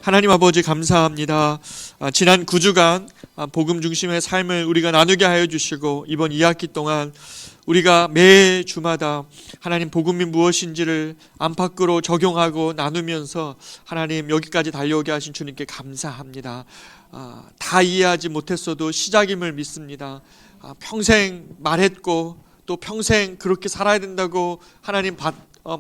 하나님 아버지 감사합니다. 지난 9주간 복음 중심의 삶을 우리가 나누게 하여 주시고 이번 2학기 동안 우리가 매 주마다 하나님 복음이 무엇인지를 안팎으로 적용하고 나누면서 하나님 여기까지 달려오게 하신 주님께 감사합니다. 다 이해하지 못했어도 시작임을 믿습니다. 평생 말했고 또 평생 그렇게 살아야 된다고 하나님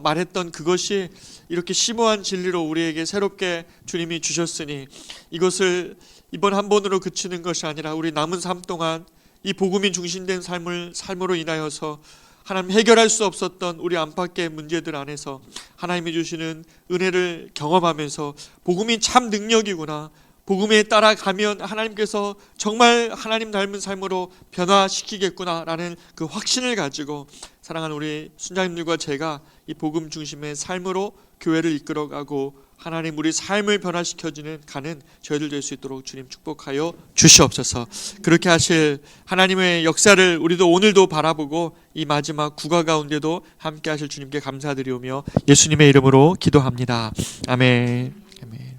말했던 그것이 이렇게 심오한 진리로 우리에게 새롭게 주님이 주셨으니 이것을 이번 한 번으로 그치는 것이 아니라 우리 남은 삶 동안 이 복음이 중심된 삶으로 인하여서 하나님 해결할 수 없었던 우리 안팎의 문제들 안에서 하나님이 주시는 은혜를 경험하면서 복음이 참 능력이구나, 복음에 따라가면 하나님께서 정말 하나님 닮은 삶으로 변화시키겠구나라는 그 확신을 가지고 사랑하는 우리 순자님들과 제가 이 복음 중심의 삶으로 교회를 이끌어가고 하나님 우리 삶을 가는 저희들 될 수 있도록 주님 축복하여 주시옵소서. 그렇게 하실 하나님의 역사를 우리도 오늘도 바라보고 이 마지막 국화 가운데도 함께 하실 주님께 감사드리오며 예수님의 이름으로 기도합니다. 아멘. 아멘.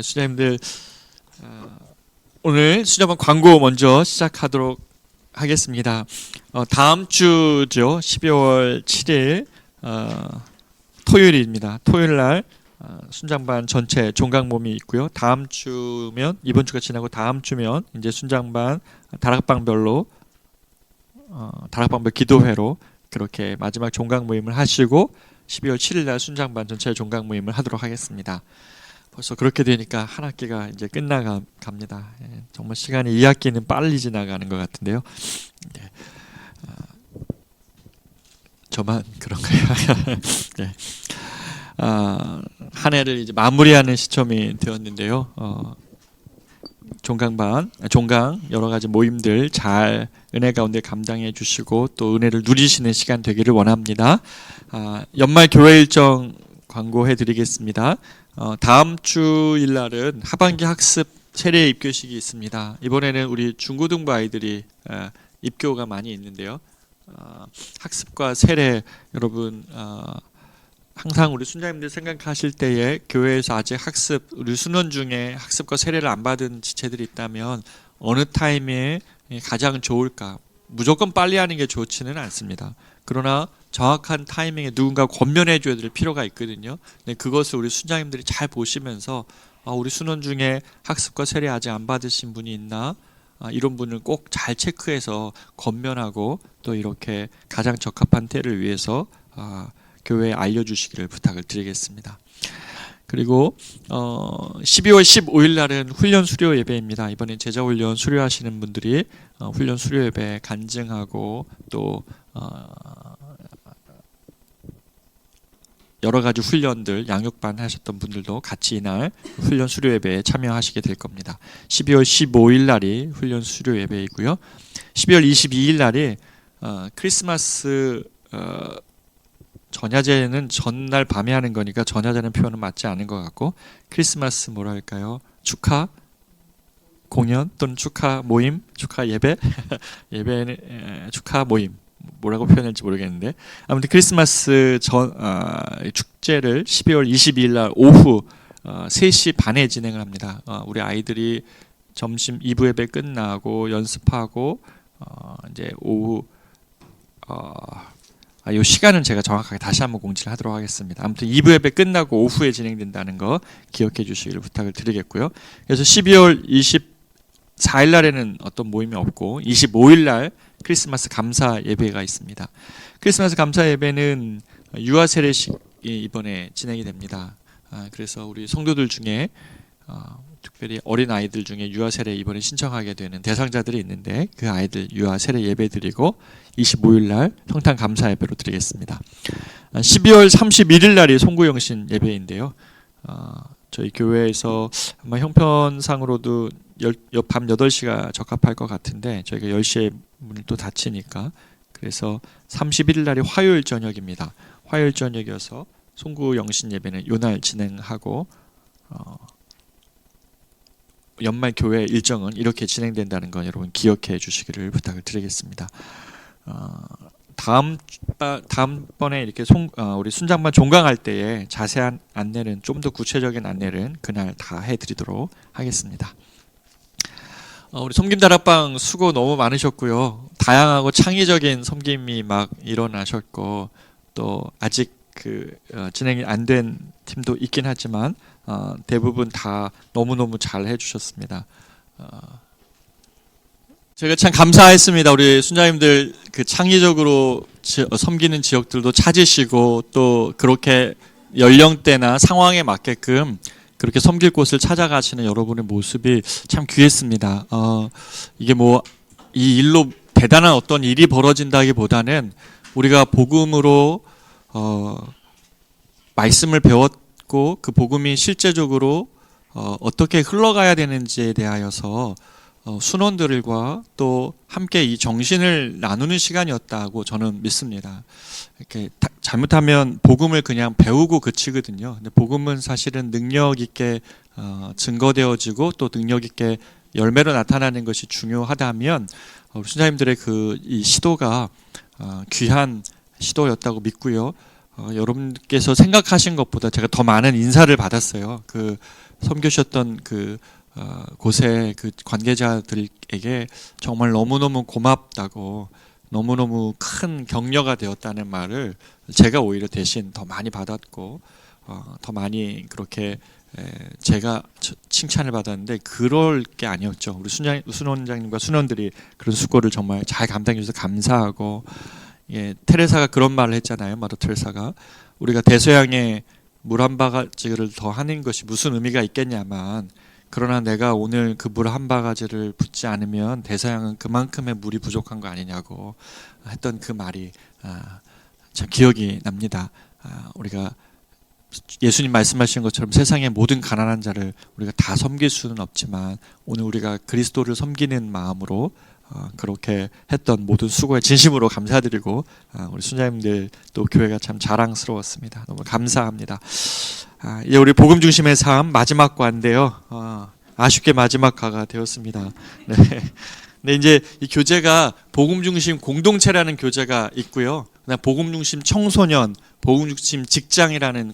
수자님들, 오늘 수자반 광고 먼저 시작하도록 하겠습니다. 다음 주죠. 12월 7일 토요일입니다. 토요일 날 순장반 전체 종강 모임이 있고요. 다음 주면 이번 주가 지나고 다음 주면 이제 순장반 다락방별로 다락방별 기도회로 그렇게 마지막 종강 모임을 하시고 12월 7일 날 순장반 전체 종강 모임을 하도록 하겠습니다. 벌써 그렇게 되니까 한 학기가 이제 끝나갑니다. 정말 시간이 2학기는 빨리 지나가는 것 같은데요. 네. 저만 그런가요? 네. 한 해를 이제 마무리하는 시점이 되었는데요. 종강 여러 가지 모임들 잘 은혜 가운데 감당해 주시고 또 은혜를 누리시는 시간 되기를 원합니다. 연말 교회 일정 광고해 드리겠습니다. 다음 주일 날은 하반기 학습 세례 입교식이 있습니다. 이번에는 우리 중고등부 아이들이 입교가 많이 있는데요. 학습과 세례 여러분 항상 우리 순자님들 생각하실 때에 교회에서 아직 우리 순원 중에 학습과 세례를 안 받은 지체들이 있다면 어느 타임에 가장 좋을까? 무조건 빨리 하는 게 좋지는 않습니다. 그러나 정확한 타이밍에 누군가 권면해 줘야 될 필요가 있거든요. 근데 그것을 우리 순장님들이 잘 보시면서 우리 순원 중에 학습과 세례 아직 안 받으신 분이 있나? 이런 분을 꼭 잘 체크해서 권면하고 또 이렇게 가장 적합한 때를 위해서 교회에 알려주시기를 부탁을 드리겠습니다. 그리고 12월 15일 날은 훈련 수료 예배입니다. 이번에 제자훈련 수료하시는 분들이 훈련 수료 예배 간증하고 또 여러 가지 훈련들 양육반 하셨던 분들도 같이 이날 훈련 수료 예배에 참여하시게 될 겁니다. 12월 15일 날이 훈련 수료 예배이고요. 12월 22일 날이 크리스마스 전야제는 전날 밤에 하는 거니까 전야제는 표현은 맞지 않은 것 같고 크리스마스 뭐랄까요? 축하 공연 또는 축하 모임, 축하 예배, 축하 모임 뭐라고 표현할지 모르겠는데 아무튼 크리스마스 축제를 12월 22일 날 오후 3시 반에 진행을 합니다. 우리 아이들이 점심 2부 예배 끝나고 연습하고 이제 오후 이 시간은 제가 정확하게 다시 한번 공지를 하도록 하겠습니다. 아무튼 2부 예배 끝나고 오후에 진행된다는 거 기억해 주시기를 부탁을 드리겠고요. 그래서 12월 24일 날에는 어떤 모임이 없고 25일 날 크리스마스 감사 예배가 있습니다. 크리스마스 감사 예배는 유아 세례식이 이번에 진행이 됩니다. 그래서 우리 성도들 중에 특별히 어린 아이들 중에 유아 세례 이번에 신청하게 되는 대상자들이 있는데 그 아이들 유아 세례 예배 드리고 25일 날 성탄 감사 예배로 드리겠습니다. 12월 31일 날이 송구영신 예배인데요. 저희 교회에서 아마 형편상으로도 밤 8시가 적합할 것 같은데 저희가 10시에 문을 또 닫히니까 그래서 31일 날이 화요일 저녁입니다. 화요일 저녁이어서 송구영신 예배는 요날 진행하고 연말 교회 일정은 이렇게 진행된다는 건 여러분 기억해 주시기를 부탁을 드리겠습니다. 다음번에 이렇게 우리 순장반 종강할 때에 자세한 안내는 좀 더 구체적인 안내는 그날 다 해드리도록 하겠습니다. 우리 섬김 다락방 수고 너무 많으셨고요. 다양하고 창의적인 섬김이 막 일어나셨고 또 아직 진행이 안 된 팀도 있긴 하지만 대부분 다 너무너무 잘 해주셨습니다. 제가 참 감사했습니다. 우리 순장님들 창의적으로 섬기는 지역들도 찾으시고 또 그렇게 연령대나 상황에 맞게끔 그렇게 섬길 곳을 찾아가시는 여러분의 모습이 참 귀했습니다. 이게 이 일로 대단한 어떤 일이 벌어진다기보다는 우리가 복음으로 말씀을 배웠고 그 복음이 실제적으로 어떻게 흘러가야 되는지에 대하여서 순원들과 또 함께 이 정신을 나누는 시간이었다고 저는 믿습니다. 이렇게 잘못하면 복음을 그냥 배우고 그치거든요. 근데 복음은 사실은 능력 있게 증거되어지고 또 능력 있게 열매로 나타나는 것이 중요하다면 우리 순자님들의 이 시도가 귀한 시도였다고 믿고요. 여러분께서 생각하신 것보다 제가 더 많은 인사를 받았어요. 섬겨주셨던 곳의 관계자들에게 정말 너무너무 고맙다고 너무너무 큰 격려가 되었다는 말을 제가 오히려 대신 더 많이 받았고 더 많이 그렇게 제가 칭찬을 받았는데 그럴 게 아니었죠. 우리 순원장님과 순원들이 그런 수고를 정말 잘 감당해 주셔서 감사하고 테레사가 그런 말을 했잖아요. 마더 테레사가 우리가 대서양에 물 한 바가지를 더 하는 것이 무슨 의미가 있겠냐만 그러나 내가 오늘 그 물 한 바가지를 붓지 않으면 대서양은 그만큼의 물이 부족한 거 아니냐고 했던 그 말이 참 기억이 납니다. 우리가 예수님 말씀하신 것처럼 세상의 모든 가난한 자를 우리가 다 섬길 수는 없지만 오늘 우리가 그리스도를 섬기는 마음으로 그렇게 했던 모든 수고에 진심으로 감사드리고 우리 순자님들 또 교회가 참 자랑스러웠습니다. 너무 감사합니다. 이제 우리 복음 중심의 삶 마지막 과인데요. 아쉽게 마지막 과가 되었습니다. 네. 근데 이제 이 교재가 복음 중심 공동체라는 교재가 있고요. 그다음 복음 중심 청소년, 복음 중심 직장이라는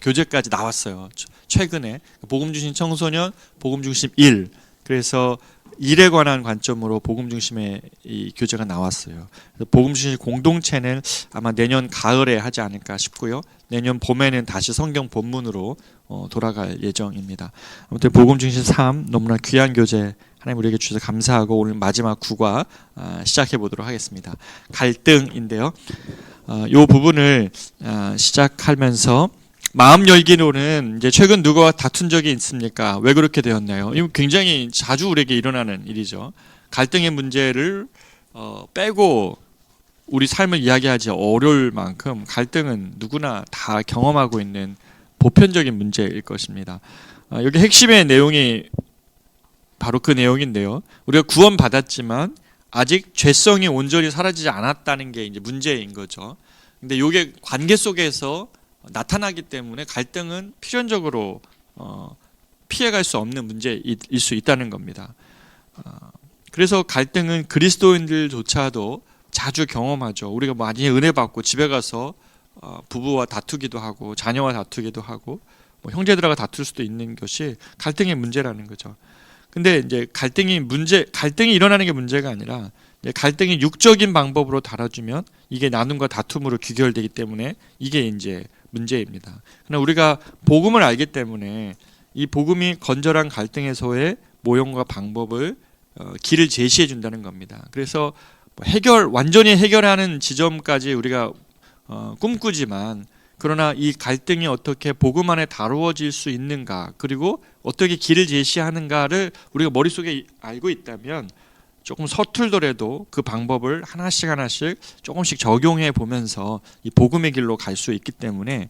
교재까지 나왔어요. 최근에 복음 중심 청소년, 복음 중심 일. 그래서 일에 관한 관점으로 복음 중심의 이 교재가 나왔어요. 복음 중심 공동체는 아마 내년 가을에 하지 않을까 싶고요. 내년 봄에는 다시 성경 본문으로 돌아갈 예정입니다. 아무튼 복음 중심 3 너무나 귀한 교재 하나님 우리에게 주셔서 감사하고 오늘 마지막 구과 시작해 보도록 하겠습니다. 갈등인데요. 이 부분을 시작하면서 마음 열기로는 이제 최근 누구와 다툰 적이 있습니까? 왜 그렇게 되었나요? 이거 굉장히 자주 우리에게 일어나는 일이죠. 갈등의 문제를 빼고 우리 삶을 이야기하지 어려울 만큼 갈등은 누구나 다 경험하고 있는 보편적인 문제일 것입니다. 여기 핵심의 내용이 바로 그 내용인데요. 우리가 구원받았지만 아직 죄성이 온전히 사라지지 않았다는 게 이제 문제인 거죠. 근데 이게 관계 속에서 나타나기 때문에 갈등은 필연적으로 피해갈 수 없는 문제일 수 있다는 겁니다. 그래서 갈등은 그리스도인들조차도 자주 경험하죠. 우리가 많이 은혜 받고 집에 가서 부부와 다투기도 하고 자녀와 다투기도 하고 형제들과 다툴 수도 있는 것이 갈등의 문제라는 거죠. 근데 이제 갈등이 일어나는 게 문제가 아니라 갈등이 육적인 방법으로 다뤄주면 이게 나눔과 다툼으로 귀결되기 때문에 이게 이제 문제입니다. 그러나 우리가 복음을 알기 때문에 이 복음이 건절한 갈등에서의 모형과 방법을 길을 제시해 준다는 겁니다. 그래서 완전히 해결하는 지점까지 우리가 꿈꾸지만 그러나 이 갈등이 어떻게 복음 안에 다루어질 수 있는가 그리고 어떻게 길을 제시하는가를 우리가 머릿속에 알고 있다면 조금 서툴더라도 그 방법을 하나씩 조금씩 적용해 보면서 이 복음의 길로 갈 수 있기 때문에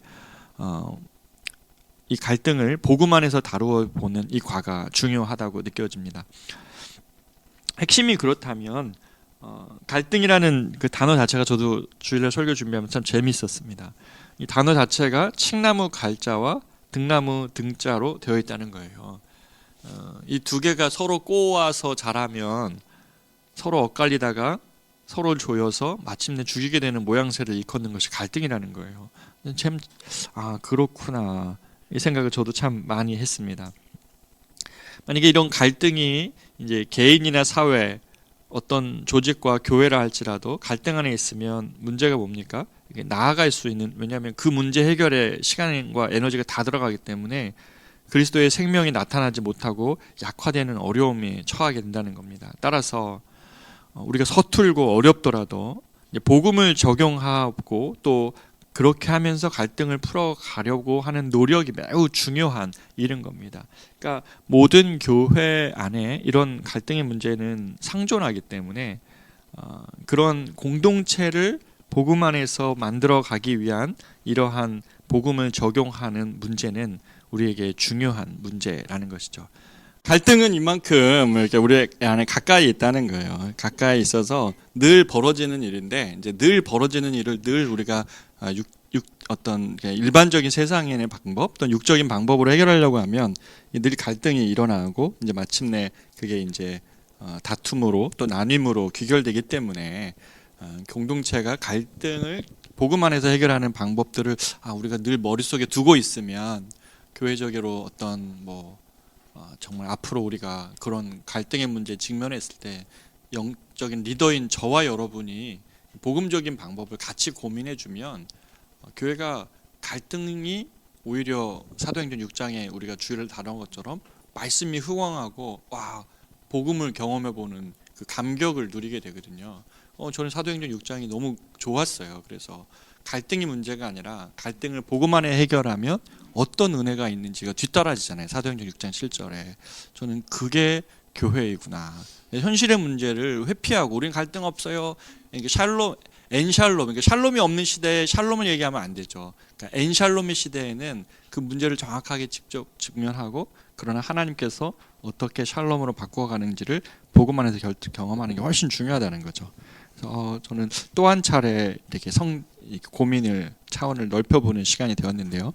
이 갈등을 복음 안에서 다루어 보는 이 과가 중요하다고 느껴집니다. 핵심이 그렇다면 갈등이라는 그 단어 자체가 저도 주일날 설교 준비하면서 참 재미있었습니다. 이 단어 자체가 칡나무 갈자와 등나무 등자로 되어 있다는 거예요. 이 두 개가 서로 꼬아서 자라면 서로 엇갈리다가 서로 조여서 마침내 죽이게 되는 모양새를 일컫는 것이 갈등이라는 거예요. 참, 그렇구나. 이 생각을 저도 참 많이 했습니다. 만약에 이런 갈등이 이제 개인이나 사회, 어떤 조직과 교회라 할지라도 갈등 안에 있으면 문제가 뭡니까? 이게 나아갈 수 있는, 왜냐하면 그 문제 해결에 시간과 에너지가 다 들어가기 때문에 그리스도의 생명이 나타나지 못하고 약화되는 어려움에 처하게 된다는 겁니다. 따라서 우리가 서툴고 어렵더라도 복음을 적용하고 또 그렇게 하면서 갈등을 풀어가려고 하는 노력이 매우 중요한 일인 겁니다. 그러니까 모든 교회 안에 이런 갈등의 문제는 상존하기 때문에 그런 공동체를 복음 안에서 만들어가기 위한 이러한 복음을 적용하는 문제는 우리에게 중요한 문제라는 것이죠. 갈등은 이만큼 이렇게 우리 안에 가까이 있다는 거예요. 가까이 있어서 늘 벌어지는 일인데, 이제 늘 벌어지는 일을 늘 우리가 어떤 일반적인 세상의 방법, 또는 육적인 방법으로 해결하려고 하면 늘 갈등이 일어나고 이제 마침내 그게 이제 다툼으로 또 나눔으로 귀결되기 때문에 공동체가 갈등을 복음 안에서 해결하는 방법들을 우리가 늘 머릿속에 두고 있으면 교회적으로 어떤 정말 앞으로 우리가 그런 갈등의 문제에 직면했을 때 영적인 리더인 저와 여러분이 복음적인 방법을 같이 고민해 주면 교회가 갈등이 오히려 사도행전 6장에 우리가 주일을 다룬 것처럼 말씀이 흥왕하고 복음을 경험해 보는 그 감격을 누리게 되거든요. 저는 사도행전 6장이 너무 좋았어요. 그래서 갈등이 문제가 아니라 갈등을 복음 안에 해결하면 어떤 은혜가 있는지가 뒤따라지잖아요. 사도행전 6장 7절에. 저는 그게 교회이구나. 현실의 문제를 회피하고 우리는 갈등 없어요. 엔샬롬, 그러니까 샬롬이 없는 시대에 샬롬을 얘기하면 안 되죠. 그러니까 엔샬롬의 시대에는 그 문제를 정확하게 직접 직면하고, 그러나 하나님께서 어떻게 샬롬으로 바꿔가는지를 복음 안에서 경험하는 게 훨씬 중요하다는 거죠. 그래서 저는 또 한 차례 이렇게 고민을 차원을 넓혀보는 시간이 되었는데요.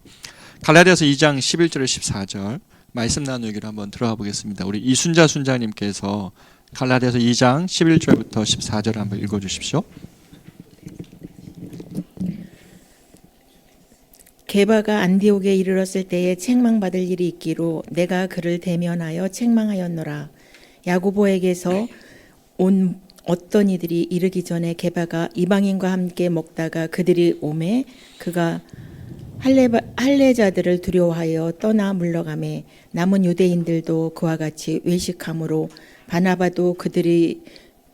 갈라디아서 2장 11절 14절 말씀 나누기를 한번 들어가 보겠습니다. 우리 이순자 순자님께서 갈라디아서 2장 11절부터 14절을 한번 읽어주십시오. 게바가 안디옥에 이르렀을 때에 책망받을 일이 있기로 내가 그를 대면하여 책망하였노라. 야고보에게서 온 어떤 이들이 이르기 전에 게바가 이방인과 함께 먹다가 그들이 오매 그가 할례자들을 두려워하여 떠나 물러가매 남은 유대인들도 그와 같이 외식함으로 바나바도 그들이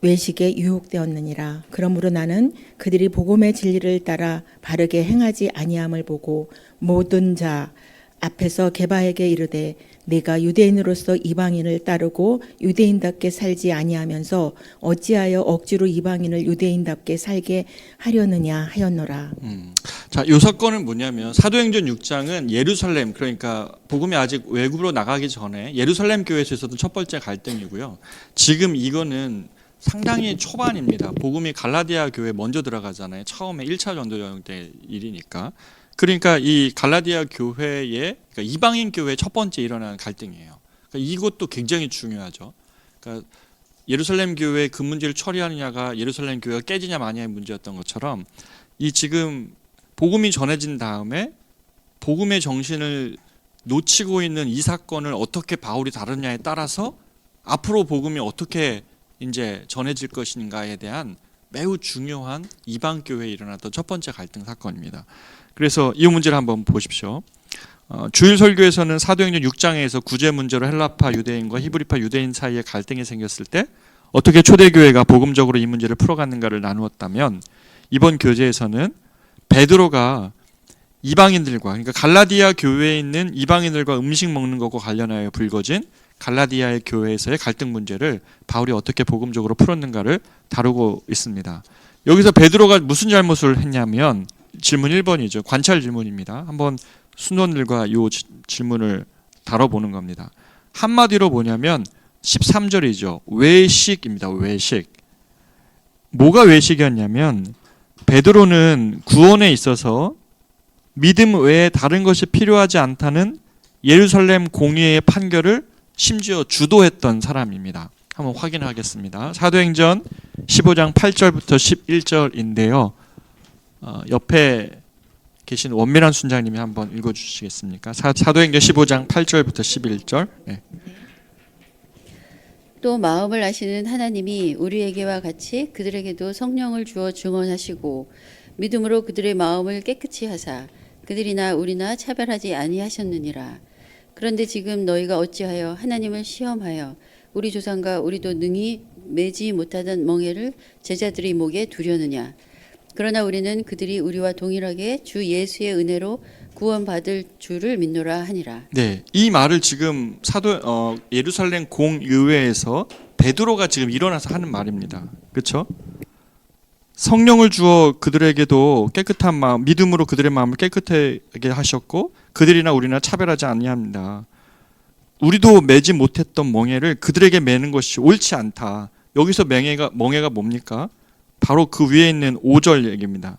외식에 유혹되었느니라. 그러므로 나는 그들이 복음의 진리를 따라 바르게 행하지 아니함을 보고 모든 자 앞에서 게바에게 이르되 네가 유대인으로서 이방인을 따르고 유대인답게 살지 아니하면서 어찌하여 억지로 이방인을 유대인답게 살게 하려느냐 하였노라. 자, 이 사건은 뭐냐면 사도행전 6장은 예루살렘, 그러니까 복음이 아직 외국으로 나가기 전에 예루살렘 교회에서 있었던 첫 번째 갈등이고요. 지금 이거는 상당히 초반입니다. 복음이 갈라디아 교회에 먼저 들어가잖아요. 처음에 1차 전도여행 때 일이니까. 그러니까 이 갈라디아 교회의 그러니까 이방인 교회 첫 번째 일어난 갈등이에요. 그러니까 이것도 굉장히 중요하죠. 그러니까 예루살렘 교회 그 문제를 처리하느냐가 예루살렘 교회가 깨지냐 마냐의 문제였던 것처럼 이 지금 복음이 전해진 다음에 복음의 정신을 놓치고 있는 이 사건을 어떻게 바울이 다루냐에 따라서 앞으로 복음이 어떻게 이제 전해질 것인가에 대한 매우 중요한 이방 교회에 일어났던 첫 번째 갈등 사건입니다. 그래서 이 문제를 한번 보십시오. 주일 설교에서는 사도행전 6장에서 구제 문제로 헬라파 유대인과 히브리파 유대인 사이에 갈등이 생겼을 때 어떻게 초대교회가 복음적으로 이 문제를 풀어갔는가를 나누었다면, 이번 교재에서는 베드로가 이방인들과, 그러니까 갈라디아 교회에 있는 이방인들과 음식 먹는 것과 관련하여 불거진 갈라디아의 교회에서의 갈등 문제를 바울이 어떻게 복음적으로 풀었는가를 다루고 있습니다. 여기서 베드로가 무슨 잘못을 했냐면 질문 1번이죠. 관찰 질문입니다. 한번 순원들과 이 질문을 다뤄보는 겁니다. 한마디로 뭐냐면 13절이죠. 외식입니다. 외식. 뭐가 외식이었냐면 베드로는 구원에 있어서 믿음 외에 다른 것이 필요하지 않다는 예루살렘 공의의 판결을 심지어 주도했던 사람입니다. 한번 확인하겠습니다. 사도행전 15장 8절부터 11절인데요. 옆에 계신 원민환 순장님이 한번 읽어주시겠습니까? 사도행전 15장 8절부터 11절. 네. 또 마음을 아시는 하나님이 우리에게와 같이 그들에게도 성령을 주어 증언하시고 믿음으로 그들의 마음을 깨끗이 하사 그들이나 우리나 차별하지 아니하셨느니라. 그런데 지금 너희가 어찌하여 하나님을 시험하여 우리 조상과 우리도 능히 매지 못하던 멍에를 제자들의 목에 두려느냐. 그러나 우리는 그들이 우리와 동일하게 주 예수의 은혜로 구원받을 줄을 믿노라 하니라. 네, 이 말을 지금 예루살렘 공의회에서 베드로가 지금 일어나서 하는 말입니다. 그렇죠? 성령을 주어 그들에게도 깨끗한 마음, 믿음으로 그들의 마음을 깨끗하게 하셨고 그들이나 우리나 차별하지 아니합니다. 우리도 매지 못했던 멍에를 그들에게 매는 것이 옳지 않다. 여기서 멍에가 뭡니까? 바로 그 위에 있는 5절 얘기입니다.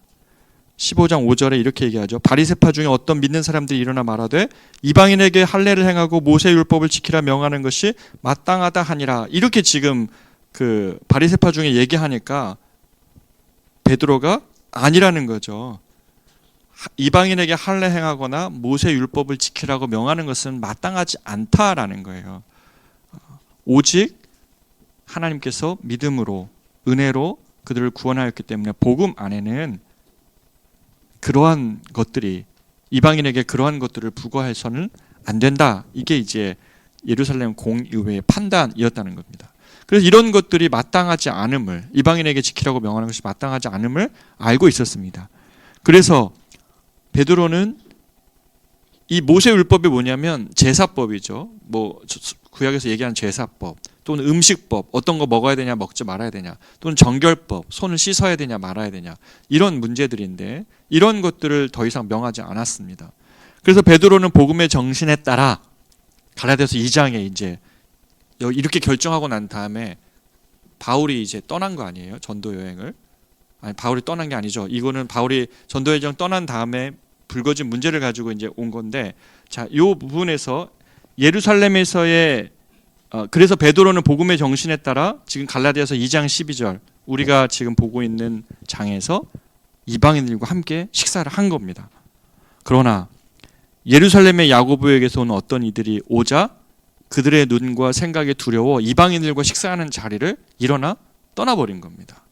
15장 5절에 이렇게 얘기하죠. 바리새파 중에 어떤 믿는 사람들이 일어나 말하되 이방인에게 할례를 행하고 모세 율법을 지키라 명하는 것이 마땅하다 하니라. 이렇게 지금 그 바리새파 중에 얘기하니까 베드로가 아니라는 거죠. 이방인에게 할례 행하거나 모세 율법을 지키라고 명하는 것은 마땅하지 않다라는 거예요. 오직 하나님께서 믿음으로 은혜로 그들을 구원하였기 때문에 복음 안에는 그러한 것들이 이방인에게 그러한 것들을 부과해서는 안 된다. 이게 이제 예루살렘 공의회의 판단이었다는 겁니다. 그래서 이런 것들이 마땅하지 않음을 이방인에게 지키라고 명하는 것이 마땅하지 않음을 알고 있었습니다. 그래서 베드로는 이 모세 율법이 뭐냐면 제사법이죠. 뭐 구약에서 얘기하는 제사법 또는 음식법, 어떤 거 먹어야 되냐 먹지 말아야 되냐, 또는 정결법, 손을 씻어야 되냐 말아야 되냐, 이런 문제들인데 이런 것들을 더 이상 명하지 않았습니다. 그래서 베드로는 복음의 정신에 따라 갈라디아서 2장에 이제 이렇게 결정하고 난 다음에 바울이 이제 떠난 거 아니에요? 전도 여행을. 아니, 바울이 떠난 게 아니죠. 이거는 바울이 전도 여행 떠난 다음에 불거진 문제를 가지고 이제 온 건데, 자, 이 부분에서 예루살렘에서의 그래서 베드로는 복음의 정신에 따라 지금 갈라디아서 2장 12절 우리가 지금 보고 있는 장에서 이방인들과 함께 식사를 한 겁니다. 그러나 예루살렘의 야고보에게서 온 어떤 이들이 오자 그들의 눈과 생각에 두려워 이방인들과 식사하는 자리를 일어나 떠나버린 겁니다.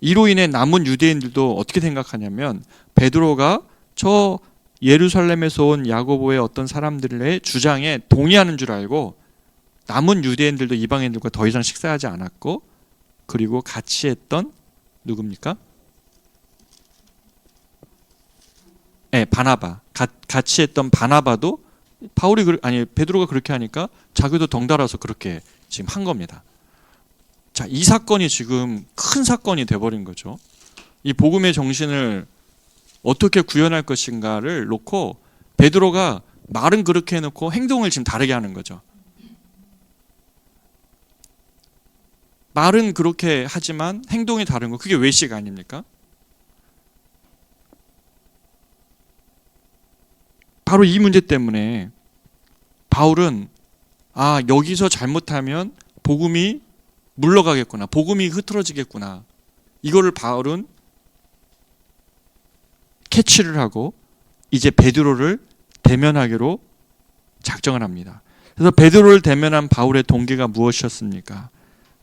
이로 인해 남은 유대인들도 어떻게 생각하냐면 베드로가 저 예루살렘에서 온 야고보의 어떤 사람들의 주장에 동의하는 줄 알고 남은 유대인들도 이방인들과 더 이상 식사하지 않았고, 그리고 같이 했던 누굽니까? 네, 바나바. 같이 했던 바나바도 베드로가 그렇게 하니까 자기도 덩달아서 그렇게 지금 한 겁니다. 자, 이 사건이 지금 큰 사건이 돼버린 거죠. 이 복음의 정신을 어떻게 구현할 것인가를 놓고 베드로가 말은 그렇게 해놓고 행동을 지금 다르게 하는 거죠. 말은 그렇게 하지만 행동이 다른 거, 그게 외식 아닙니까? 바로 이 문제 때문에 바울은 여기서 잘못하면 복음이 물러가겠구나, 복음이 흐트러지겠구나, 이거를 바울은 캐치를 하고 이제 베드로를 대면하기로 작정을 합니다. 그래서 베드로를 대면한 바울의 동기가 무엇이었습니까?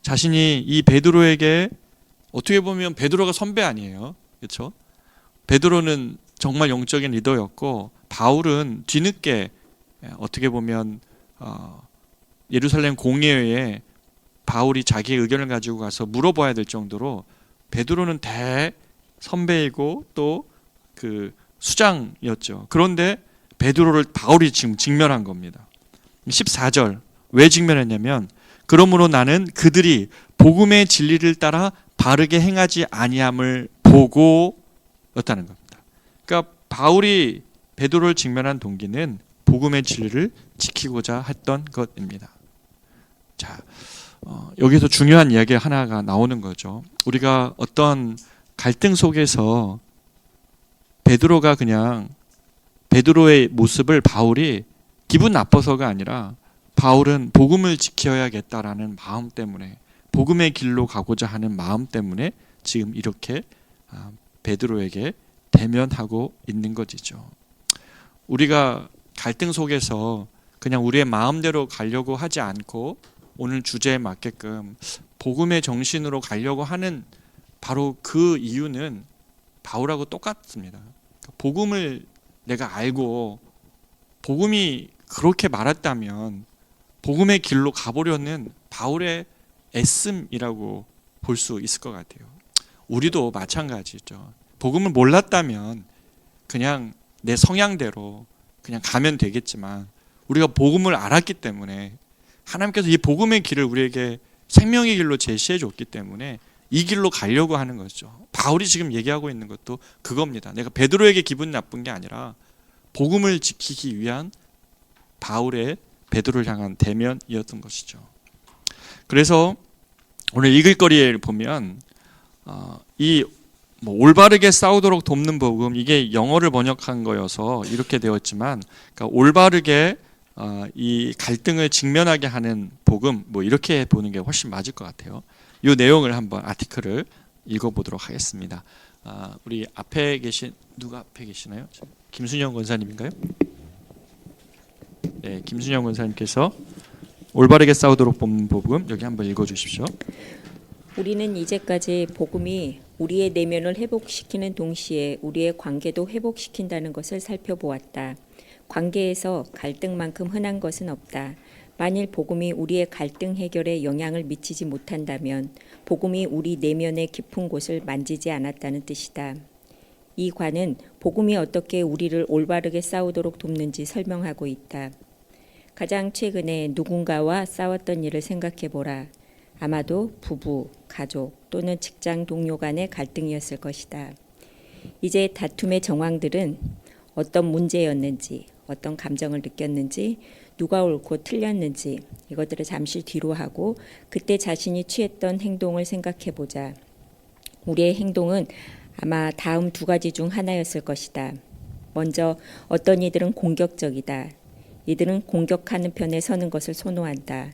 자신이 이 베드로에게, 어떻게 보면 베드로가 선배 아니에요, 그렇죠? 베드로는 정말 영적인 리더였고 바울은 뒤늦게 어떻게 보면 예루살렘 공회에 바울이 자기의 의견을 가지고 가서 물어봐야 될 정도로 베드로는 대선배이고 또 그 수장이었죠. 그런데 베드로를 바울이 지금 직면한 겁니다. 14절 왜 직면했냐면, 그러므로 나는 그들이 복음의 진리를 따라 바르게 행하지 아니함을 보고였다는 겁니다. 그러니까 바울이 베드로를 직면한 동기는 복음의 진리를 지키고자 했던 것입니다. 자, 여기서 중요한 이야기 하나가 나오는 거죠. 우리가 어떤 갈등 속에서 베드로가 그냥 베드로의 모습을 바울이 기분 나빠서가 아니라 바울은 복음을 지켜야겠다라는 마음 때문에, 복음의 길로 가고자 하는 마음 때문에 지금 이렇게 베드로에게 대면하고 있는 것이죠. 우리가 갈등 속에서 그냥 우리의 마음대로 가려고 하지 않고 오늘 주제에 맞게끔 복음의 정신으로 가려고 하는 바로 그 이유는 바울하고 똑같습니다. 복음을 내가 알고 복음이 그렇게 말했다면 복음의 길로 가보려는 바울의 애씀이라고 볼 수 있을 것 같아요. 우리도 마찬가지죠. 복음을 몰랐다면 그냥 내 성향대로 그냥 가면 되겠지만, 우리가 복음을 알았기 때문에 하나님께서 이 복음의 길을 우리에게 생명의 길로 제시해 줬기 때문에 이 길로 가려고 하는 거죠. 바울이 지금 얘기하고 있는 것도 그겁니다. 내가 베드로에게 기분 나쁜 게 아니라 복음을 지키기 위한 바울의 베드로를 향한 대면이었던 것이죠. 그래서 오늘 읽을거리에 보면 이 올바르게 싸우도록 돕는 복음, 이게 영어를 번역한 거여서 이렇게 되었지만, 그러니까 올바르게 이 갈등을 직면하게 하는 복음, 이렇게 보는 게 훨씬 맞을 것 같아요. 이 내용을 한번 아티클을 읽어보도록 하겠습니다. 우리 앞에 계신, 누가 앞에 계시나요? 김순영 권사님인가요? 네, 김순영 권사님께서 올바르게 싸우도록 돕는 복음, 여기 한번 읽어주십시오. 우리는 이제까지 복음이 우리의 내면을 회복시키는 동시에 우리의 관계도 회복시킨다는 것을 살펴보았다. 관계에서 갈등만큼 흔한 것은 없다. 만일 복음이 우리의 갈등 해결에 영향을 미치지 못한다면 복음이 우리 내면의 깊은 곳을 만지지 않았다는 뜻이다. 이 관은 복음이 어떻게 우리를 올바르게 싸우도록 돕는지 설명하고 있다. 가장 최근에 누군가와 싸웠던 일을 생각해보라. 아마도 부부, 가족 또는 직장 동료 간의 갈등이었을 것이다. 이제 다툼의 정황들은 어떤 문제였는지, 어떤 감정을 느꼈는지, 누가 옳고 틀렸는지 이것들을 잠시 뒤로 하고 그때 자신이 취했던 행동을 생각해보자. 우리의 행동은 아마 다음 두 가지 중 하나였을 것이다. 먼저 어떤 이들은 공격적이다. 이들은 공격하는 편에 서는 것을 선호한다.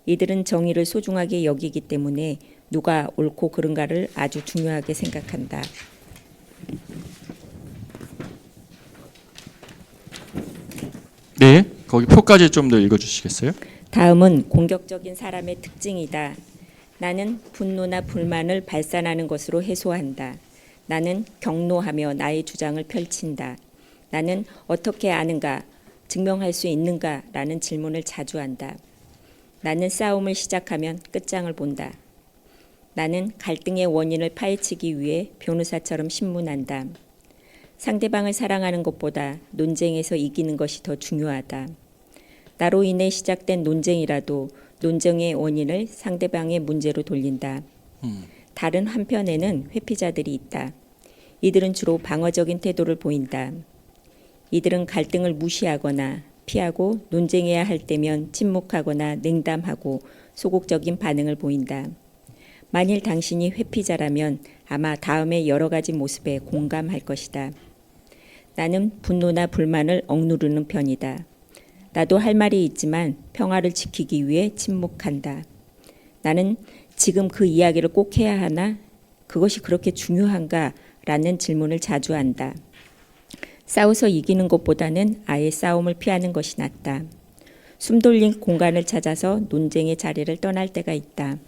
이들은 정의를 소중하게 여기기 때문에 누가 옳고 그른가를 아주 중요하게 생각한다. 네, 거기 표까지 좀 더 읽어주시겠어요? 다음은 공격적인 사람의 특징이다. 나는 분노나 불만을 발산하는 것으로 해소한다. 나는 경로하며 나의 주장을 펼친다. 나는 어떻게 아는가, 증명할 수 있는가 라는 질문을 자주 한다. 나는 싸움을 시작하면 끝장을 본다. 나는 갈등의 원인을 파헤치기 위해 변호사처럼 신문한다. 상대방을 사랑하는 것보다 논쟁에서 이기는 것이 더 중요하다. 나로 인해 시작된 논쟁이라도 논쟁의 원인을 상대방의 문제로 돌린다. 다른 한편에는 회피자들이 있다. 이들은 주로 방어적인 태도를 보인다. 이들은 갈등을 무시하거나 피하고 논쟁해야 할 때면 침묵하거나 냉담하고 소극적인 반응을 보인다. 만일 당신이 회피자라면 아마 다음의 여러 가지 모습에 공감할 것이다. 나는 분노나 불만을 억누르는 편이다. 나도 할 말이 있지만 평화를 지키기 위해 침묵한다. 나는 지금 그 이야기를 꼭 해야 하나? 그것이 그렇게 중요한가? 라는 질문을 자주 한다. 싸워서 이기는 것보다는 아예 싸움을 피하는 것이 낫다. 숨 돌린 공간을 찾아서 논쟁의 자리를 떠날 때가 있다.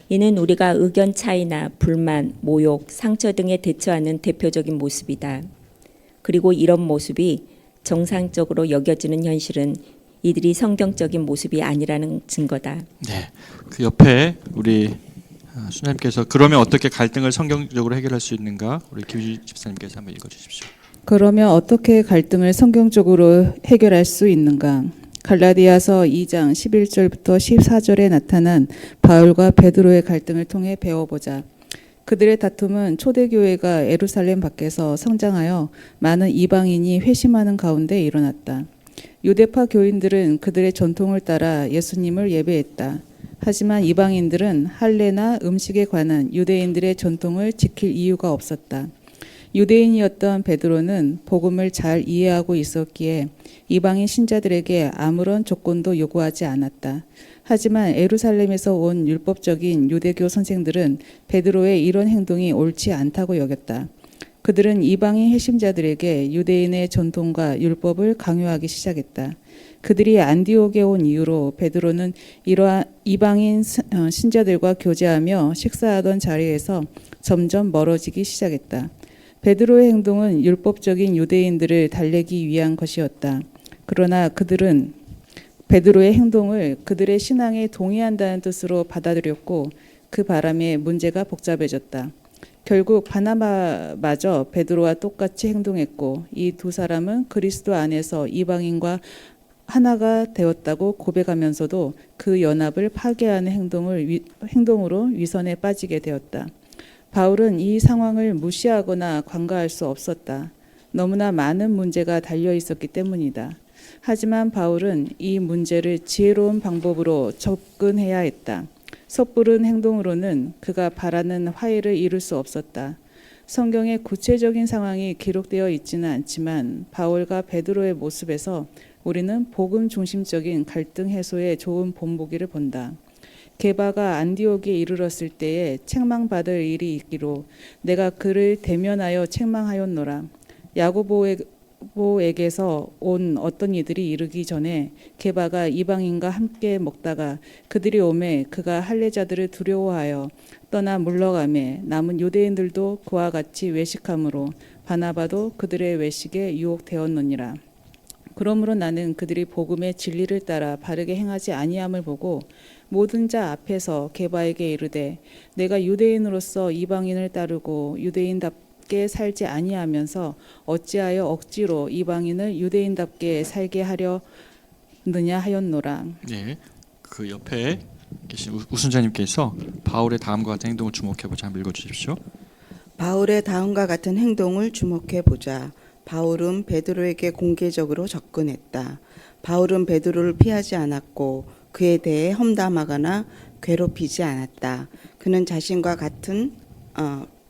이는 우리가 의견 차이나 불만, 모욕, 상처 등에 대처하는 대표적인 모습이다. 그리고 이런 모습이 정상적으로 여겨지는 현실은 이들이 성경적인 모습이 아니라는 증거다. 네, 그 옆에 우리 수녀님께서 그러면 어떻게 갈등을 성경적으로 해결할 수 있는가, 우리 김유진 집사님께서 한번 읽어주십시오. 그러면 어떻게 갈등을 성경적으로 해결할 수 있는가? 갈라디아서 2장 11절부터 14절에 나타난 바울과 베드로의 갈등을 통해 배워보자. 그들의 다툼은 초대교회가 예루살렘 밖에서 성장하여 많은 이방인이 회심하는 가운데 일어났다. 유대파 교인들은 그들의 전통을 따라 예수님을 예배했다. 하지만 이방인들은 할례나 음식에 관한 유대인들의 전통을 지킬 이유가 없었다. 유대인이었던 베드로는 복음을 잘 이해하고 있었기에 이방인 신자들에게 아무런 조건도 요구하지 않았다. 하지만 예루살렘에서 온 율법적인 유대교 선생들은 베드로의 이런 행동이 옳지 않다고 여겼다. 그들은 이방인 회심자들에게 유대인의 전통과 율법을 강요하기 시작했다. 그들이 안디옥에 온 이후로 베드로는 이러한 이방인 신자들과 교제하며 식사하던 자리에서 점점 멀어지기 시작했다. 베드로의 행동은 율법적인 유대인들을 달래기 위한 것이었다. 그러나 그들은 베드로의 행동을 그들의 신앙에 동의한다는 뜻으로 받아들였고 그 바람에 문제가 복잡해졌다. 결국 바나바마저 베드로와 똑같이 행동했고 이 두 사람은 그리스도 안에서 이방인과 하나가 되었다고 고백하면서도 그 연합을 파괴하는 행동으로 위선에 빠지게 되었다. 바울은 이 상황을 무시하거나 관가할 수 없었다. 너무나 많은 문제가 달려 있었기 때문이다. 하지만 바울은 이 문제를 지혜로운 방법으로 접근해야 했다. 섣부른 행동으로는 그가 바라는 화해를 이룰 수 없었다. 성경에 구체적인 상황이 기록되어 있지는 않지만 바울과 베드로의 모습에서 우리는 복음 중심적인 갈등 해소의 좋은 본보기를 본다. 게바가 안디옥에 이르렀을 때에 책망받을 일이 있기로 내가 그를 대면하여 책망하였노라. 야고보에게서 온 어떤 이들이 이르기 전에 게바가 이방인과 함께 먹다가 그들이 오매 그가 할례자들을 두려워하여 떠나 물러가매 남은 유대인들도 그와 같이 외식함으로 바나바도 그들의 외식에 유혹되었느니라. 그러므로 나는 그들이 복음의 진리를 따라 바르게 행하지 아니함을 보고 모든 자 앞에서 게바에게 이르되 내가 유대인으로서 이방인을 따르고 유대인답게 살지 아니하면서 어찌하여 억지로 이방인을 유대인답게 살게 하려느냐 하였노라. 네, 그 옆에 계신 우순자님께서 바울의 다음과 같은 행동을 주목해보자. 한번 읽어주십시오. 바울의 다음과 같은 행동을 주목해보자. 바울은 베드로에게 공개적으로 접근했다. 바울은 베드로를 피하지 않았고 그에 대해 험담하거나 괴롭히지 않았다. 그는 자신과 같은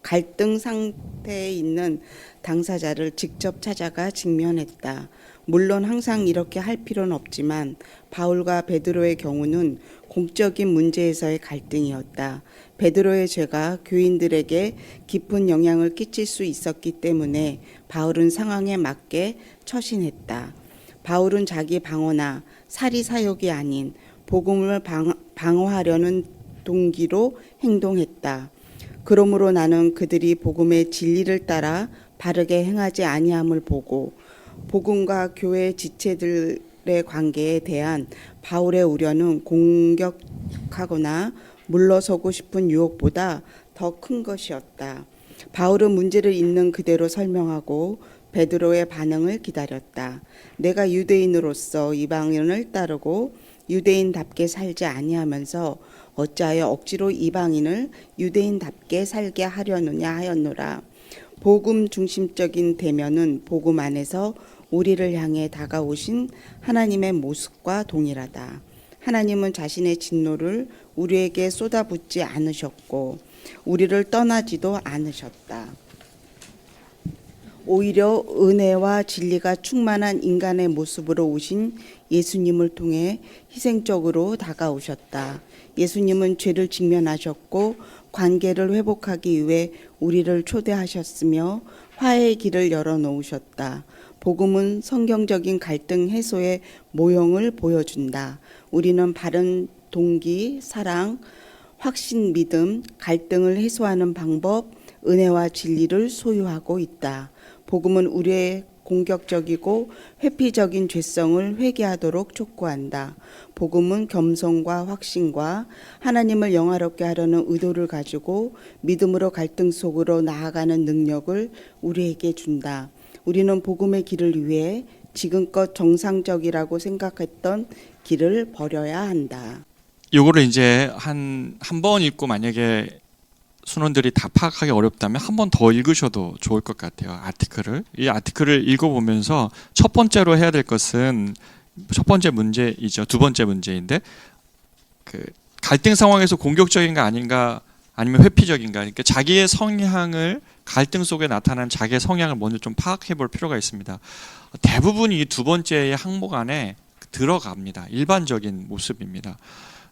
갈등 상태에 있는 당사자를 직접 찾아가 직면했다. 물론 항상 이렇게 할 필요는 없지만 바울과 베드로의 경우는 공적인 문제에서의 갈등이었다. 베드로의 죄가 교인들에게 깊은 영향을 끼칠 수 있었기 때문에 바울은 상황에 맞게 처신했다. 바울은 자기 방어나 사리 사욕이 아닌 복음을 방어하려는 동기로 행동했다. 그러므로 나는 그들이 복음의 진리를 따라 바르게 행하지 아니함을 보고 복음과 교회 지체들의 관계에 대한 바울의 우려는 공격하거나 물러서고 싶은 유혹보다 더 큰 것이었다. 바울은 문제를 있는 그대로 설명하고 베드로의 반응을 기다렸다. 내가 유대인으로서 이방인을 따르고 유대인답게 살지 아니하면서 어찌하여 억지로 이방인을 유대인답게 살게 하려느냐 하였노라. 복음 중심적인 대면은 복음 안에서 우리를 향해 다가오신 하나님의 모습과 동일하다. 하나님은 자신의 진노를 우리에게 쏟아붓지 않으셨고 우리를 떠나지도 않으셨다. 오히려 은혜와 진리가 충만한 인간의 모습으로 오신 예수님을 통해 희생적으로 다가오셨다. 예수님은 죄를 직면하셨고 관계를 회복하기 위해 우리를 초대하셨으며 화해의 길을 열어놓으셨다. 복음은 성경적인 갈등 해소의 모형을 보여준다. 우리는 바른 동기, 사랑, 확신, 믿음, 갈등을 해소하는 방법, 은혜와 진리를 소유하고 있다. 복음은 우리의 공격적이고 회피적인 죄성을 회개하도록 촉구한다. 복음은 겸손과 확신과 하나님을 영화롭게 하려는 의도를 가지고 믿음으로 갈등 속으로 나아가는 능력을 우리에게 준다. 우리는 복음의 길을 위해 지금껏 정상적이라고 생각했던 길을 버려야 한다. 요거를 이제 한 번 읽고 만약에 순원들이 다 파악하기 어렵다면 한 번 더 읽으셔도 좋을 것 같아요. 아티클을. 이 아티클을 읽어보면서 첫 번째로 해야 될 것은 첫 번째 문제이죠. 두 번째 문제인데 그 갈등 상황에서 공격적인가 아닌가 아니면 회피적인가? 그러니까 자기의 성향을 갈등 속에 나타난 자기의 성향을 먼저 좀 파악해 볼 필요가 있습니다. 대부분 이 두 번째의 항목 안에 들어갑니다. 일반적인 모습입니다.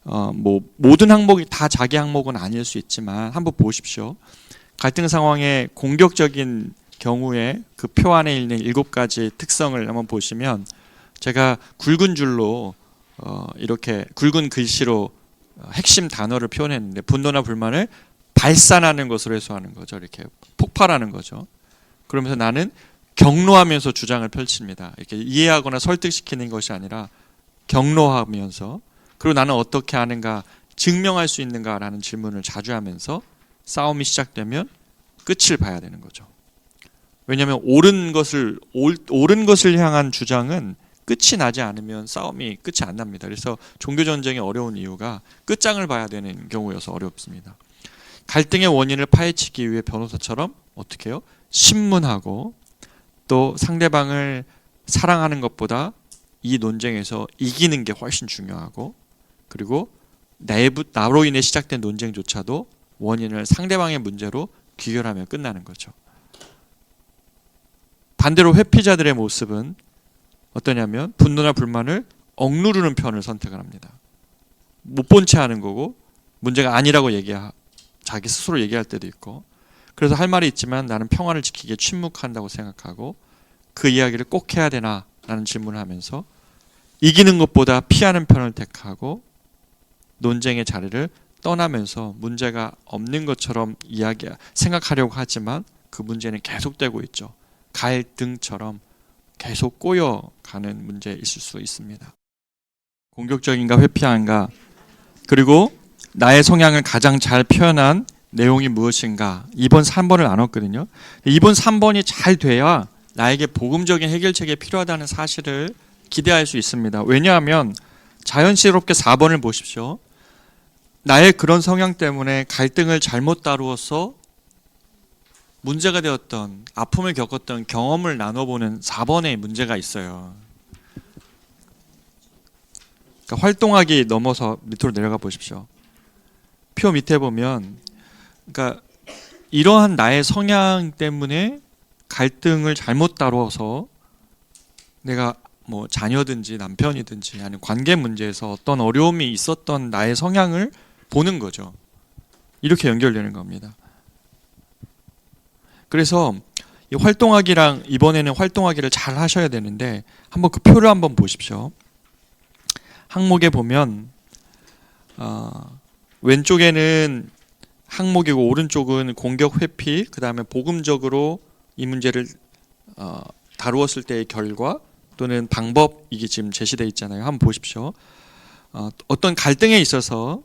뭐 모든 항목이 다 자기 항목은 아닐 수 있지만 한번 보십시오. 갈등 상황의 공격적인 경우에 그 표 안에 있는 7가지 특성을 한번 보시면 제가 굵은 줄로 이렇게 굵은 글씨로 핵심 단어를 표현했는데 분노나 불만을 발산하는 것으로 해소하는 거죠. 이렇게 폭발하는 거죠. 그러면서 나는 경로하면서 주장을 펼칩니다. 이렇게 이해하거나 설득시키는 것이 아니라 경로하면서 그리고 나는 어떻게 하는가 증명할 수 있는가라는 질문을 자주 하면서 싸움이 시작되면 끝을 봐야 되는 거죠. 왜냐하면 옳은 것을 향한 주장은 끝이 나지 않으면 싸움이 끝이 안 납니다. 그래서 종교 전쟁이 어려운 이유가 끝장을 봐야 되는 경우여서 어렵습니다. 갈등의 원인을 파헤치기 위해 변호사처럼 어떻게 해요? 신문하고 또 상대방을 사랑하는 것보다 이 논쟁에서 이기는 게 훨씬 중요하고 그리고 나로 인해 시작된 논쟁조차도 원인을 상대방의 문제로 귀결하며 끝나는 거죠. 반대로 회피자들의 모습은 어떠냐면 분노나 불만을 억누르는 편을 선택을 합니다. 못 본 채 하는 거고 문제가 아니라고 자기 스스로 얘기할 때도 있고 그래서 할 말이 있지만 나는 평화를 지키기에 침묵한다고 생각하고 그 이야기를 꼭 해야 되나 라는 질문을 하면서 이기는 것보다 피하는 편을 택하고 논쟁의 자리를 떠나면서 문제가 없는 것처럼 생각하려고 하지만 그 문제는 계속되고 있죠. 갈등처럼 계속 꼬여가는 문제 있을 수 있습니다. 공격적인가 회피한가 그리고 나의 성향을 가장 잘 표현한 내용이 무엇인가 2번, 3번을 나눴거든요. 2번, 3번이 잘 돼야 나에게 복음적인 해결책이 필요하다는 사실을 기대할 수 있습니다. 왜냐하면 자연스럽게 4번을 보십시오. 나의 그런 성향 때문에 갈등을 잘못 다루어서 문제가 되었던 아픔을 겪었던 경험을 나눠보는 4번의 문제가 있어요. 그러니까 활동하기 넘어서 밑으로 내려가 보십시오. 표 밑에 보면 그러니까 이러한 나의 성향 때문에 갈등을 잘못 다루어서 내가 뭐 자녀든지 남편이든지 아니면 관계 문제에서 어떤 어려움이 있었던 나의 성향을 보는 거죠. 이렇게 연결되는 겁니다. 그래서 이 활동하기랑 이번에는 활동하기를 잘 하셔야 되는데 한번 그 표를 한번 보십시오. 항목에 보면 왼쪽에는 항목이고 오른쪽은 공격 회피 그 다음에 복음적으로 이 문제를 다루었을 때의 결과 또는 방법 이게 지금 제시되어 있잖아요. 한번 보십시오. 어떤 갈등에 있어서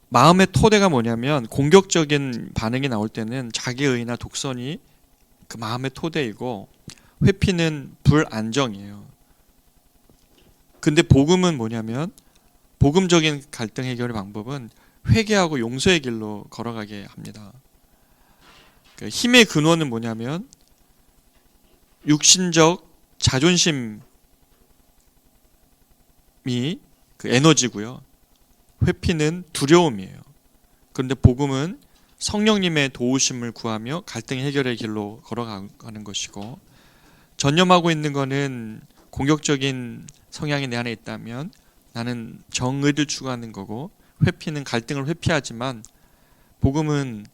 마음의 토대가 뭐냐면 공격적인 반응이 나올 때는 자기의나 독선이 그 마음의 토대이고 회피는 불안정이에요. 근데 복음은 뭐냐면 복음적인 갈등 해결의 방법은 회개하고 용서의 길로 걸어가게 합니다. 그 힘의 근원은 뭐냐면 육신적 자존심이 그 에너지고요. 회피는 두려움이에요. 그런데 복음은 성령님의 도우심을 구하며 갈등 해결의 길로 걸어가는 것이고 전념하고 있는 것은 공격적인 성향이 내 안에 있다면 나는 정의를 추구하는 거고 회피는 갈등을 회피하지만 복음은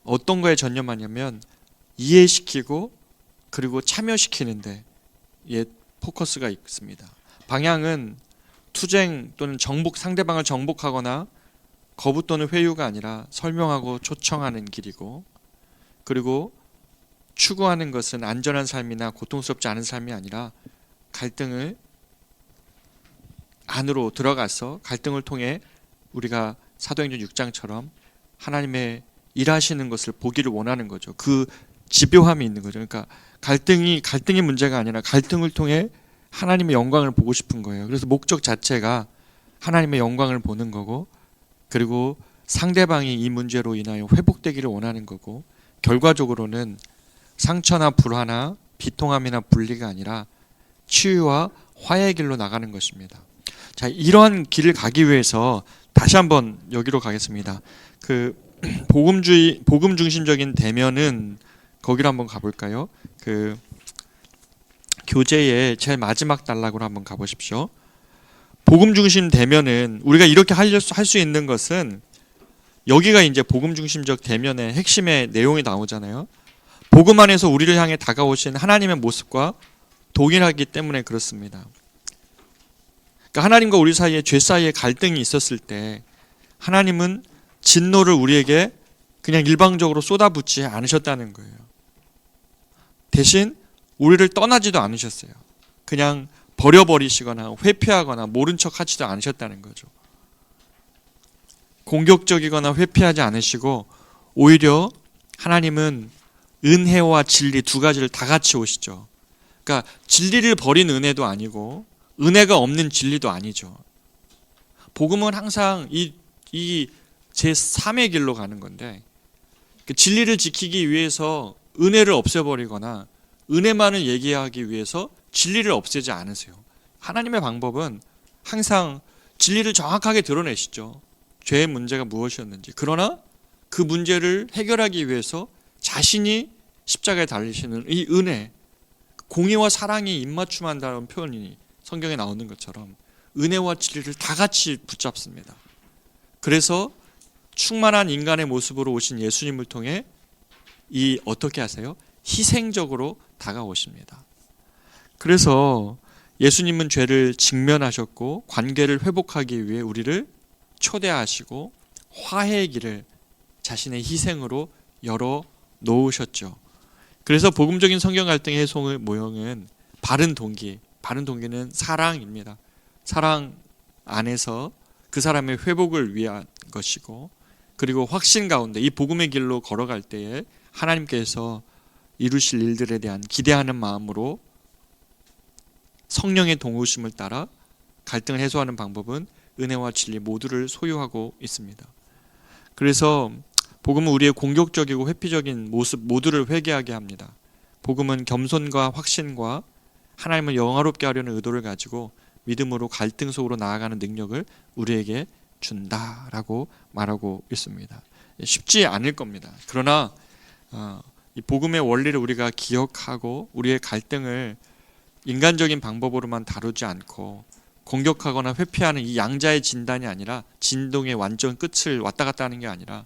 어떤 거에 전념하냐면 이해시키고 그리고 참여시키는데 포커스가 있습니다. 방향은 투쟁 또는 상대방을 정복하거나 거부 또는 회유가 아니라 설명하고 초청하는 길이고 그리고 추구하는 것은 안전한 삶이나 고통스럽지 않은 삶이 아니라 갈등을 안으로 들어가서 갈등을 통해 우리가 사도행전 6장처럼 하나님의 일하시는 것을 보기를 원하는 거죠. 그 집요함이 있는 거죠. 그러니까 갈등이 문제가 아니라 갈등을 통해 하나님의 영광을 보고 싶은 거예요. 그래서 목적 자체가 하나님의 영광을 보는 거고 그리고 상대방이 이 문제로 인하여 회복되기를 원하는 거고 결과적으로는 상처나 불화나 비통함이나 분리가 아니라 치유와 화해의 길로 나가는 것입니다. 자, 이러한 길을 가기 위해서 다시 한번 여기로 가겠습니다. 그 복음 중심적인 대면은 거기로 한번 가볼까요? 그 교재의 제일 마지막 단락으로 한번 가보십시오. 복음 중심 대면은 우리가 이렇게 할 수 있는 것은 여기가 이제 복음 중심적 대면의 핵심의 내용이 나오잖아요. 복음 안에서 우리를 향해 다가오신 하나님의 모습과 동일하기 때문에 그렇습니다. 그러니까 하나님과 우리 사이에 죄 사이에 갈등이 있었을 때 하나님은 진노를 우리에게 그냥 일방적으로 쏟아붓지 않으셨다는 거예요. 대신 우리를 떠나지도 않으셨어요. 그냥 버려버리시거나 회피하거나 모른 척 하지도 않으셨다는 거죠. 공격적이거나 회피하지 않으시고 오히려 하나님은 은혜와 진리 두 가지를 다 같이 오시죠. 그러니까 진리를 버린 은혜도 아니고 은혜가 없는 진리도 아니죠. 복음은 항상 이 제3의 길로 가는 건데 그 진리를 지키기 위해서 은혜를 없애버리거나 은혜만을 얘기하기 위해서 진리를 없애지 않으세요. 하나님의 방법은 항상 진리를 정확하게 드러내시죠. 죄의 문제가 무엇이었는지. 그러나 그 문제를 해결하기 위해서 자신이 십자가에 달리시는 이 은혜, 공의와 사랑이 입맞춤한다는 표현이 성경에 나오는 것처럼 은혜와 진리를 다 같이 붙잡습니다. 그래서 충만한 인간의 모습으로 오신 예수님을 통해 어떻게 하세요? 희생적으로 다가오십니다. 그래서 예수님은 죄를 직면하셨고 관계를 회복하기 위해 우리를 초대하시고 화해의 길을 자신의 희생으로 열어 놓으셨죠. 그래서 복음적인 성경 갈등의 해소의 모형은 바른 동기는 사랑입니다. 사랑 안에서 그 사람의 회복을 위한 것이고, 그리고 확신 가운데 이 복음의 길로 걸어갈 때에 하나님께서 이루실 일들에 대한 기대하는 마음으로 성령의 동우심을 따라 갈등을 해소하는 방법은 은혜와 진리 모두를 소유하고 있습니다. 그래서 복음은 우리의 공격적이고 회피적인 모습 모두를 회개하게 합니다. 복음은 겸손과 확신과 하나님을 영화롭게 하려는 의도를 가지고 믿음으로 갈등 속으로 나아가는 능력을 우리에게 준다라고 말하고 있습니다. 쉽지 않을 겁니다. 그러나 이 복음의 원리를 우리가 기억하고 우리의 갈등을 인간적인 방법으로만 다루지 않고 공격하거나 회피하는 이 양자의 진단이 아니라 진동의 완전 끝을 왔다 갔다 하는 게 아니라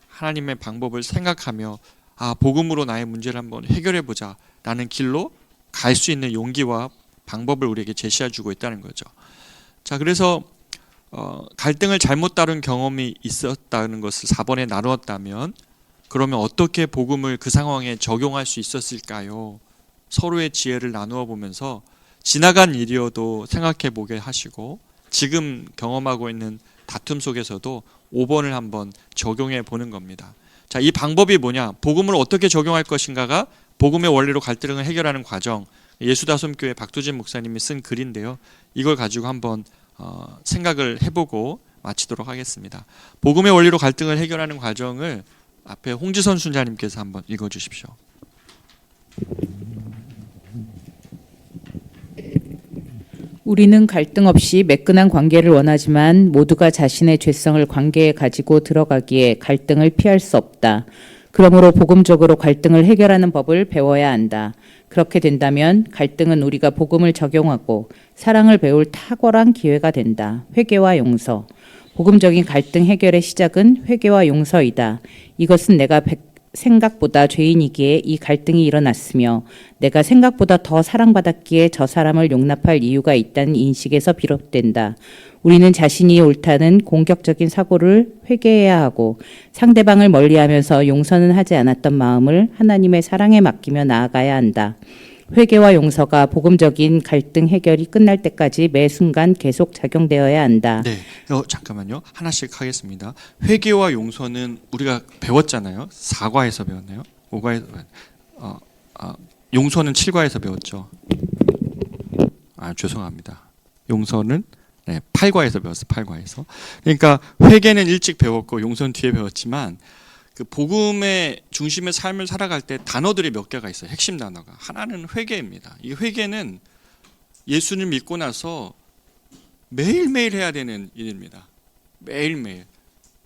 하나님의 방법을 생각하며 복음으로 나의 문제를 한번 해결해 보자 라는 길로 갈 수 있는 용기와 방법을 우리에게 제시해 주고 있다는 거죠. 자, 그래서 갈등을 잘못 다룬 경험이 있었다는 것을 4번에 나누었다면 그러면 어떻게 복음을 그 상황에 적용할 수 있었을까요? 서로의 지혜를 나누어 보면서 지나간 일이어도 생각해 보게 하시고 지금 경험하고 있는 다툼 속에서도 5번을 한번 적용해 보는 겁니다. 자, 이 방법이 뭐냐? 복음을 어떻게 적용할 것인가가 복음의 원리로 갈등을 해결하는 과정. 예수다솜교회 박두진 목사님이 쓴 글인데요. 이걸 가지고 한번 생각을 해보고 마치도록 하겠습니다. 복음의 원리로 갈등을 해결하는 과정을 앞에 홍지선 순자님께서 한번 읽어주십시오. 우리는 갈등 없이 매끈한 관계를 원하지만 모두가 자신의 죄성을 관계에 가지고 들어가기에 갈등을 피할 수 없다. 그러므로 복음적으로 갈등을 해결하는 법을 배워야 한다. 그렇게 된다면 갈등은 우리가 복음을 적용하고 사랑을 배울 탁월한 기회가 된다. 회개와 용서. 복음적인 갈등 해결의 시작은 회개와 용서이다. 이것은 내가 생각보다 죄인이기에 이 갈등이 일어났으며 내가 생각보다 더 사랑받았기에 저 사람을 용납할 이유가 있다는 인식에서 비롯된다. 우리는 자신이 옳다는 공격적인 사고를 회개해야 하고 상대방을 멀리하면서 용서는 하지 않았던 마음을 하나님의 사랑에 맡기며 나아가야 한다. 회개와 용서가 복음적인 갈등 해결이 끝날 때까지 매 순간 계속 작용되어야 한다. 네, 잠깐만요. 하나씩 하겠습니다. 회개와 용서는 우리가 배웠잖아요. 4과에서 배웠나요? 5과에서 용서는 7과에서 배웠죠. 죄송합니다. 용서는 8과에서 배웠어요. 8과에서. 그러니까 회개는 일찍 배웠고 용서는 뒤에 배웠지만 그 복음의 중심의 삶을 살아갈 때 단어들이 몇 개가 있어요. 핵심 단어가. 하나는 회개입니다. 이 회개는 예수를 믿고 나서 매일매일 해야 되는 일입니다. 매일매일.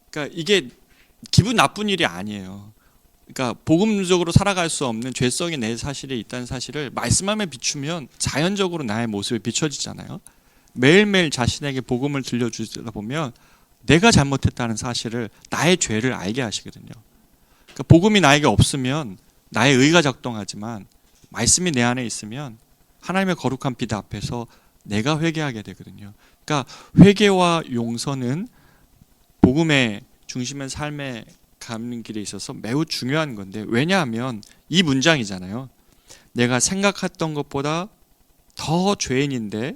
그러니까 이게 기분 나쁜 일이 아니에요. 그러니까 복음적으로 살아갈 수 없는 죄성이 내 사실에 있다는 사실을 말씀함에 비추면 자연적으로 나의 모습이 비춰지잖아요. 매일매일 자신에게 복음을 들려주다 보면 내가 잘못했다는 사실을, 나의 죄를 알게 하시거든요. 그러니까 복음이 나에게 없으면 나의 의가 작동하지만 말씀이 내 안에 있으면 하나님의 거룩한 빛 앞에서 내가 회개하게 되거든요. 그러니까 회개와 용서는 복음의 중심의 삶에 가는 길에 있어서 매우 중요한 건데, 왜냐하면 이 문장이잖아요. 내가 생각했던 것보다 더 죄인인데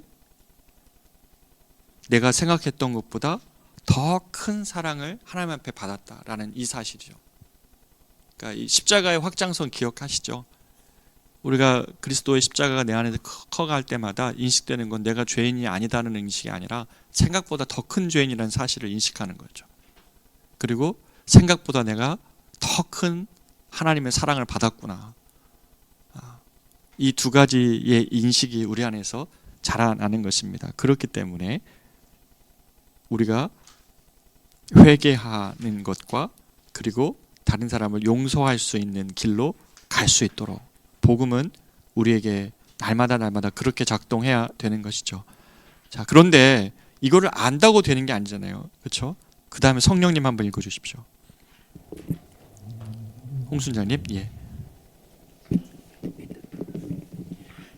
내가 생각했던 것보다 더 큰 사랑을 하나님 앞에 받았다라는 이 사실이죠. 그러니까 이 십자가의 확장선 기억하시죠? 우리가 그리스도의 십자가가 내 안에서 커갈 때마다 인식되는 건 내가 죄인이 아니다는 인식이 아니라 생각보다 더 큰 죄인이라는 사실을 인식하는 거죠. 그리고 생각보다 내가 더 큰 하나님의 사랑을 받았구나. 이 두 가지의 인식이 우리 안에서 자라나는 것입니다. 그렇기 때문에 우리가 회개하는 것과 그리고 다른 사람을 용서할 수 있는 길로 갈 수 있도록 복음은 우리에게 날마다 그렇게 작동해야 되는 것이죠. 자, 그런데 이거를 안다고 되는 게 아니잖아요. 그렇죠? 그 다음에 성령님 한번 읽어주십시오. 홍순자님, 예.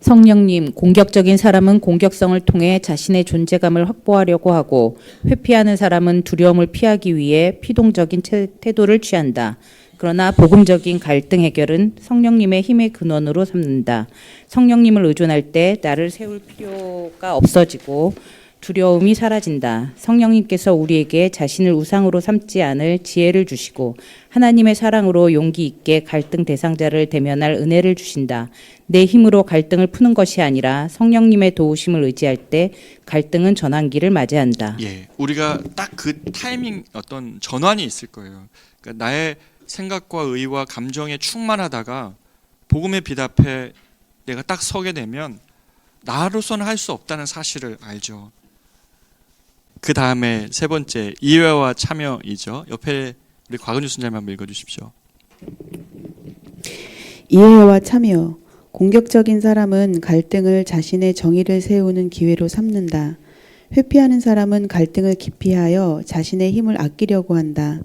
성령님, 공격적인 사람은 공격성을 통해 자신의 존재감을 확보하려고 하고, 회피하는 사람은 두려움을 피하기 위해 피동적인 태도를 취한다. 그러나 복음적인 갈등 해결은 성령님의 힘의 근원으로 삼는다. 성령님을 의존할 때 나를 세울 필요가 없어지고 두려움이 사라진다. 성령님께서 우리에게 자신을 우상으로 삼지 않을 지혜를 주시고 하나님의 사랑으로 용기 있게 갈등 대상자를 대면할 은혜를 주신다. 내 힘으로 갈등을 푸는 것이 아니라 성령님의 도우심을 의지할 때 갈등은 전환기를 맞이한다. 예, 우리가 딱 그 타이밍, 어떤 전환이 있을 거예요. 그러니까 나의 생각과 의와 감정에 충만하다가 복음의 빛 앞에 내가 딱 서게 되면 나로서는 할 수 없다는 사실을 알죠. 그 다음에 세 번째, 이해와 참여이죠. 옆에 우리 곽은주 순자님 한번 읽어주십시오. 이해와 참여. 공격적인 사람은 갈등을 자신의 정의를 세우는 기회로 삼는다. 회피하는 사람은 갈등을 기피하여 자신의 힘을 아끼려고 한다.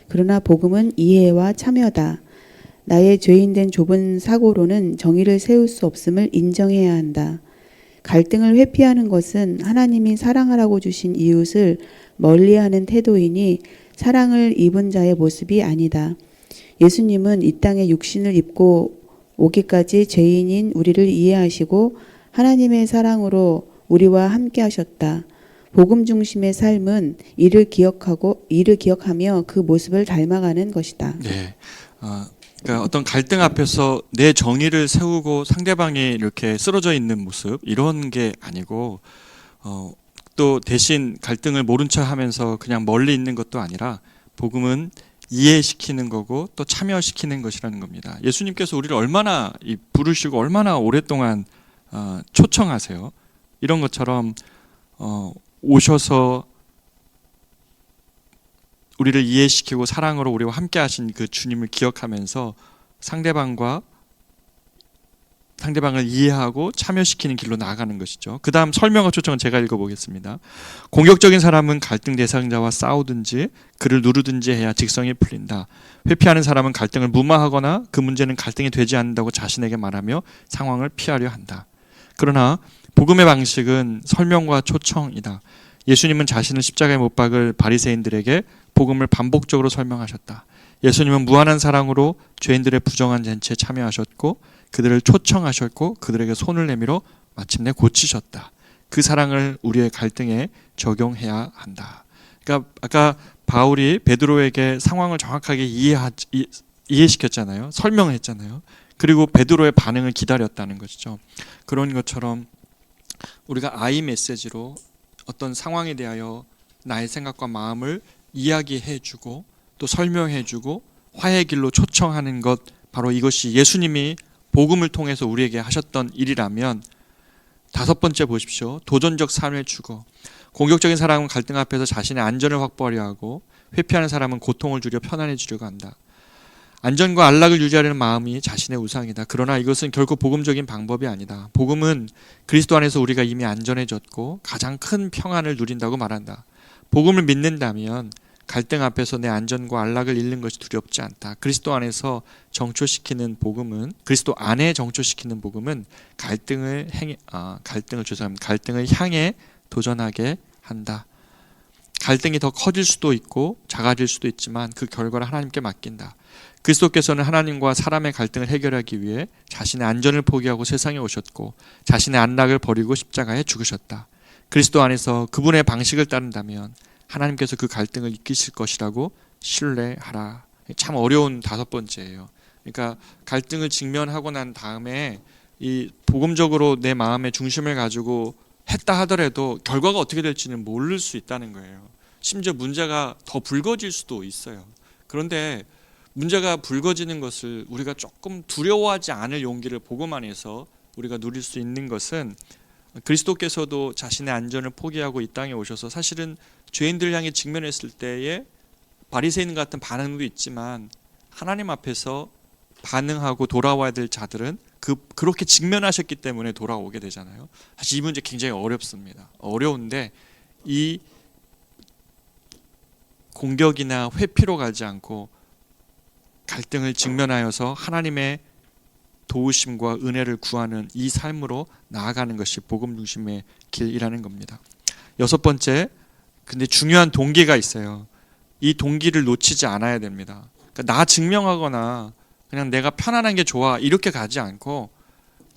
그러나 복음은 이해와 참여다. 나의 죄인된 좁은 사고로는 정의를 세울 수 없음을 인정해야 한다. 갈등을 회피하는 것은 하나님이 사랑하라고 주신 이웃을 멀리하는 태도이니 사랑을 입은 자의 모습이 아니다. 예수님은 이 땅에 육신을 입고 오기까지 죄인인 우리를 이해하시고 하나님의 사랑으로 우리와 함께 하셨다. 복음 중심의 삶은 이를 기억하며 그 모습을 닮아가는 것이다. 네, 그러니까 어떤 갈등 앞에서 내 정의를 세우고 상대방이 이렇게 쓰러져 있는 모습, 이런 게 아니고 또 대신 갈등을 모른 척하면서 그냥 멀리 있는 것도 아니라 복음은 이해시키는 거고 또 참여시키는 것이라는 겁니다. 예수님께서 우리를 얼마나 부르시고 얼마나 오랫동안 초청하세요. 이런 것처럼 오셔서 우리를 이해시키고 사랑으로 우리와 함께 하신 그 주님을 기억하면서 상대방을 이해하고 참여시키는 길로 나아가는 것이죠. 그 다음 설명과 초청은 제가 읽어보겠습니다. 공격적인 사람은 갈등 대상자와 싸우든지 그를 누르든지 해야 직성이 풀린다. 회피하는 사람은 갈등을 무마하거나 그 문제는 갈등이 되지 않는다고 자신에게 말하며 상황을 피하려 한다. 그러나 복음의 방식은 설명과 초청이다. 예수님은 자신을 십자가에 못 박을 바리새인들에게 복음을 반복적으로 설명하셨다. 예수님은 무한한 사랑으로 죄인들의 부정한 잔치에 참여하셨고 그들을 초청하셨고 그들에게 손을 내밀어 마침내 고치셨다. 그 사랑을 우리의 갈등에 적용해야 한다. 그러니까 아까 바울이 베드로에게 상황을 정확하게 이해시켰잖아요. 설명했잖아요. 그리고 베드로의 반응을 기다렸다는 것이죠. 그런 것처럼 우리가 아이 메시지로 어떤 상황에 대하여 나의 생각과 마음을 이야기해주고 또 설명해주고 화해의 길로 초청하는 것, 바로 이것이 예수님이 복음을 통해서 우리에게 하셨던 일이라면, 다섯 번째 보십시오. 도전적 삶을 주고 공격적인 사람은 갈등 앞에서 자신의 안전을 확보하려 하고 회피하는 사람은 고통을 주려 편안해지려고 한다. 안전과 안락을 유지하려는 마음이 자신의 우상이다. 그러나 이것은 결코 복음적인 방법이 아니다. 복음은 그리스도 안에서 우리가 이미 안전해졌고 가장 큰 평안을 누린다고 말한다. 복음을 믿는다면 갈등 앞에서 내 안전과 안락을 잃는 것이 두렵지 않다. 그리스도 안에 정초시키는 복음은 갈등을 향해 도전하게 한다. 갈등이 더 커질 수도 있고 작아질 수도 있지만 그 결과를 하나님께 맡긴다. 그리스도께서는 하나님과 사람의 갈등을 해결하기 위해 자신의 안전을 포기하고 세상에 오셨고 자신의 안락을 버리고 십자가에 죽으셨다. 그리스도 안에서 그분의 방식을 따른다면 하나님께서 그 갈등을 이기실 것이라고 신뢰하라. 참 어려운 5번째예요. 그러니까 갈등을 직면하고 난 다음에 이 복음적으로 내 마음의 중심을 가지고 했다 하더라도 결과가 어떻게 될지는 모를 수 있다는 거예요. 심지어 문제가 더 불거질 수도 있어요. 그런데 문제가 불거지는 것을 우리가 조금 두려워하지 않을 용기를 복음 안에서 우리가 누릴 수 있는 것은 그리스도께서도 자신의 안전을 포기하고 이 땅에 오셔서 사실은 죄인들 향해 직면했을 때에 바리새인 같은 반응도 있지만 하나님 앞에서 반응하고 돌아와야 될 자들은 그렇게 직면하셨기 때문에 돌아오게 되잖아요. 사실 이 문제 굉장히 어렵습니다. 어려운데 이 공격이나 회피로 가지 않고 갈등을 직면하여서 하나님의 도우심과 은혜를 구하는 이 삶으로 나아가는 것이 복음 중심의 길이라는 겁니다. 6번째, 근데 중요한 동기가 있어요. 이 동기를 놓치지 않아야 됩니다. 그러니까 나 증명하거나 그냥 내가 편안한 게 좋아 이렇게 가지 않고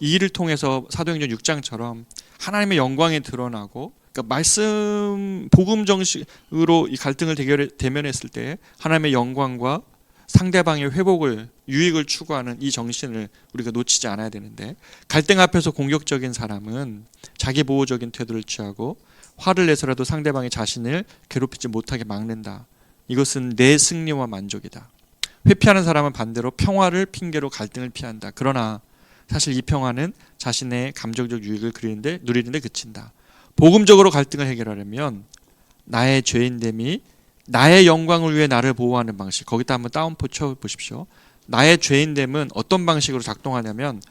이 일을 통해서 사도행전 6장처럼 하나님의 영광이 드러나고, 그러니까 말씀 복음 정식으로 이 갈등을 대면했을 때 하나님의 영광과 상대방의 회복을 유익을 추구하는 이 정신을 우리가 놓치지 않아야 되는데, 갈등 앞에서 공격적인 사람은 자기 보호적인 태도를 취하고 화를 내서라도 상대방이 자신을 괴롭히지 못하게 막는다. 이것은 내 승리와 만족이다. 회피하는 사람은 반대로 평화를 핑계로 갈등을 피한다. 그러나 사실 이 평화는 자신의 감정적 유익을 누리는데 그친다. 복음적으로 갈등을 해결하려면 나의 죄인됨이 나의 영광을 위해 나를 보호하는 방식, 거기다 한번 따옴표 쳐보십시오. 나의 죄인됨은 어떤 방식으로 작동하냐면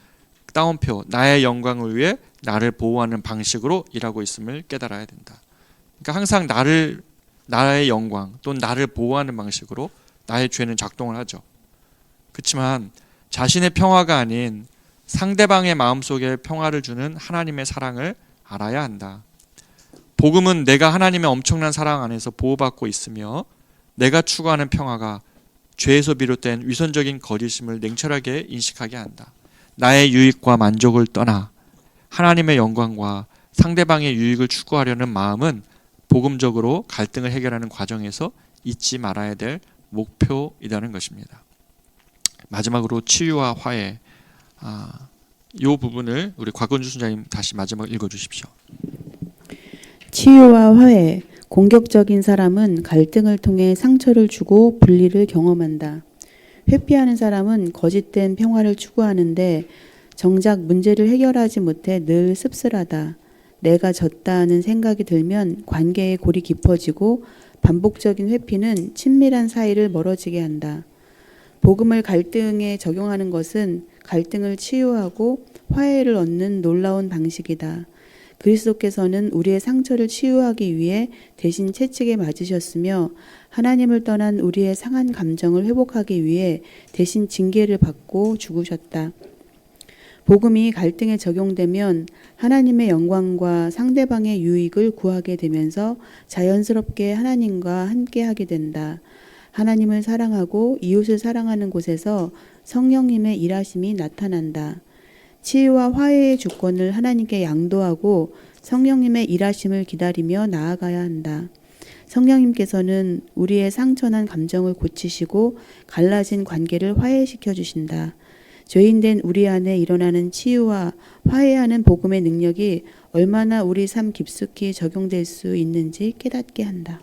따옴표, 나의 영광을 위해 나를 보호하는 방식으로 일하고 있음을 깨달아야 된다. 그러니까 항상 나의 영광 또는 나를 보호하는 방식으로 나의 죄는 작동을 하죠. 그렇지만 자신의 평화가 아닌 상대방의 마음속에 평화를 주는 하나님의 사랑을 알아야 한다. 복음은 내가 하나님의 엄청난 사랑 안에서 보호받고 있으며 내가 추구하는 평화가 죄에서 비롯된 위선적인 거짓임을 냉철하게 인식하게 한다. 나의 유익과 만족을 떠나 하나님의 영광과 상대방의 유익을 추구하려는 마음은 복음적으로 갈등을 해결하는 과정에서 잊지 말아야 될 목표이라는 것입니다. 마지막으로 치유와 화해, 이 부분을 우리 곽건주 순장님 다시 마지막 읽어주십시오. 치유와 화해. 공격적인 사람은 갈등을 통해 상처를 주고 분리를 경험한다. 회피하는 사람은 거짓된 평화를 추구하는데 정작 문제를 해결하지 못해 늘 씁쓸하다. 내가 졌다는 생각이 들면 관계의 골이 깊어지고 반복적인 회피는 친밀한 사이를 멀어지게 한다. 복음을 갈등에 적용하는 것은 갈등을 치유하고 화해를 얻는 놀라운 방식이다. 그리스도께서는 우리의 상처를 치유하기 위해 대신 채찍에 맞으셨으며 하나님을 떠난 우리의 상한 감정을 회복하기 위해 대신 징계를 받고 죽으셨다. 복음이 갈등에 적용되면 하나님의 영광과 상대방의 유익을 구하게 되면서 자연스럽게 하나님과 함께하게 된다. 하나님을 사랑하고 이웃을 사랑하는 곳에서 성령님의 일하심이 나타난다. 치유와 화해의 주권을 하나님께 양도하고 성령님의 일하심을 기다리며 나아가야 한다. 성령님께서는 우리의 상처난 감정을 고치시고 갈라진 관계를 화해시켜 주신다. 죄인된 우리 안에 일어나는 치유와 화해하는 복음의 능력이 얼마나 우리 삶 깊숙이 적용될 수 있는지 깨닫게 한다.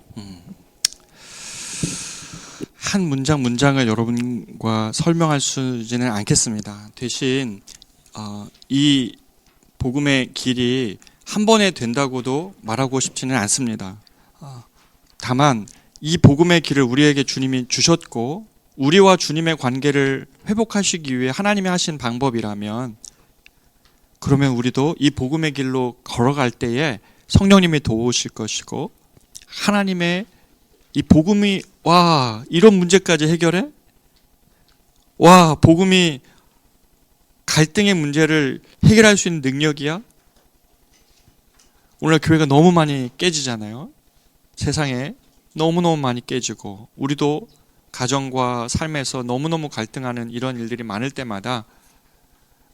한 문장을 여러분과 설명할 수는 않겠습니다. 대신 이 복음의 길이 한 번에 된다고도 말하고 싶지는 않습니다. 다만 이 복음의 길을 우리에게 주님이 주셨고 우리와 주님의 관계를 회복하시기 위해 하나님이 하신 방법이라면 그러면 우리도 이 복음의 길로 걸어갈 때에 성령님이 도우실 것이고 하나님의 이 복음이 와 이런 문제까지 해결해? 와 복음이 갈등의 문제를 해결할 수 있는 능력이야? 오늘 교회가 너무 많이 깨지잖아요. 세상에 너무너무 많이 깨지고 우리도 가정과 삶에서 너무너무 갈등하는 이런 일들이 많을 때마다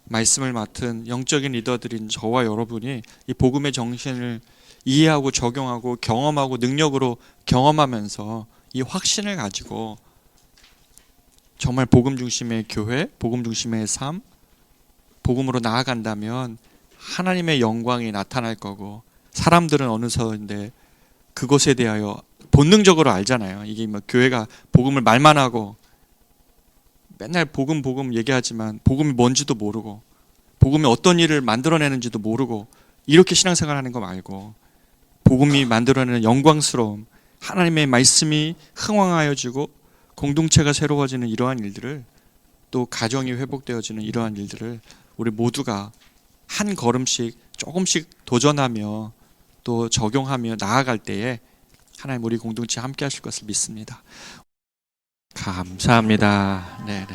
말씀을 맡은 영적인 리더들인 저와 여러분이 이 복음의 정신을 이해하고 적용하고 경험하고 능력으로 경험하면서 이 확신을 가지고 정말 복음 중심의 교회, 복음 중심의 삶, 복음으로 나아간다면 하나님의 영광이 나타날 거고 사람들은 어느서인데 그것에 대하여 본능적으로 알잖아요. 이게 뭐 교회가 복음을 말만 하고 맨날 복음 얘기하지만 복음이 뭔지도 모르고 복음이 어떤 일을 만들어내는지도 모르고 이렇게 신앙생활하는 거 말고 복음이 만들어내는 영광스러움, 하나님의 말씀이 흥왕하여지고 공동체가 새로워지는 이러한 일들을 또 가정이 회복되어지는 이러한 일들을 우리 모두가 한 걸음씩 조금씩 도전하며 또 적용하며 나아갈 때에 하나님 우리 공동체 함께 하실 것을 믿습니다. 감사합니다. 네.